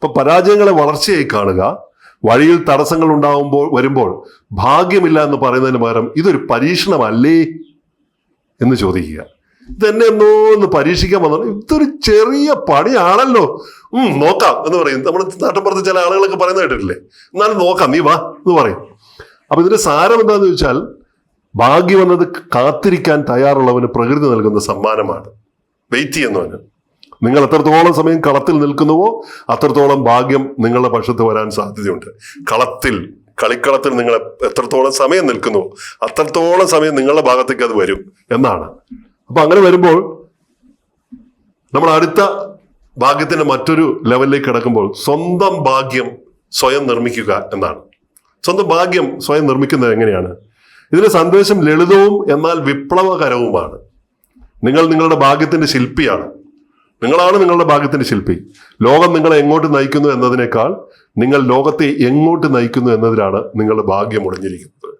അപ്പൊ പരാജയങ്ങളെ വളർച്ചയായി കാണുക. വഴിയിൽ തടസ്സങ്ങൾ വരുമ്പോൾ ഭാഗ്യമില്ല എന്ന് പറയുന്നതിന് പകരം ഇതൊരു പരീക്ഷണമല്ലേ എന്ന് ചോദിക്കുക. ഇതെന്നെ ഒന്ന് പരീക്ഷിക്കാൻ വന്നു, ഇതൊരു ചെറിയ പണിയാണല്ലോ, നോക്കാം എന്ന് പറയും. നമ്മുടെ നാട്ടിൻപുറത്ത് ചില ആളുകളൊക്കെ പറയുന്നത് കേട്ടിട്ടില്ലേ, എന്നാലും നോക്കാം, നീ വാ എന്ന് പറയും. അപ്പൊ ഇതിന്റെ സാരം എന്താന്ന് ചോദിച്ചാൽ, ഭാഗ്യം എന്നത് കാത്തിരിക്കാൻ തയ്യാറുള്ളവന് പ്രകൃതി നൽകുന്ന സമ്മാനമാണ്. വെയിറ്റ് ചെയ്യുന്നവന്. നിങ്ങൾ എത്രത്തോളം സമയം കളത്തിൽ നിൽക്കുന്നുവോ അത്രത്തോളം ഭാഗ്യം നിങ്ങളുടെ പക്ഷത്ത് വരാൻ സാധ്യതയുണ്ട്. കളിക്കളത്തിൽ നിങ്ങൾ എത്രത്തോളം സമയം നിൽക്കുന്നുവോ അത്രത്തോളം സമയം നിങ്ങളുടെ ഭാഗത്തേക്ക് അത് വരും എന്നാണ്. അപ്പൊ അങ്ങനെ വരുമ്പോൾ നമ്മൾ അടുത്ത ഭാഗ്യത്തിന്റെ മറ്റൊരു ലെവലിലേക്ക് കിടക്കുമ്പോൾ സ്വന്തം ഭാഗ്യം സ്വയം നിർമ്മിക്കുക എന്നാണ്. സ്വന്തം ഭാഗ്യം സ്വയം നിർമ്മിക്കുന്നത് എങ്ങനെയാണ്? ഇതിന്റെ സന്ദേശം ലളിതവും എന്നാൽ വിപ്ലവകരവുമാണ്. നിങ്ങൾ നിങ്ങളുടെ ഭാഗ്യത്തിന്റെ ശില്പിയാണ്. നിങ്ങളാണ് നിങ്ങളുടെ ഭാഗ്യത്തിന്റെ ശില്പി. ലോകം നിങ്ങളെ എങ്ങോട്ട് നയിക്കുന്നു എന്നതിനേക്കാൾ നിങ്ങൾ ലോകത്തെ എങ്ങോട്ട് നയിക്കുന്നു എന്നതിലാണ് നിങ്ങളുടെ ഭാഗ്യം ഒളിഞ്ഞിരിക്കുന്നത്.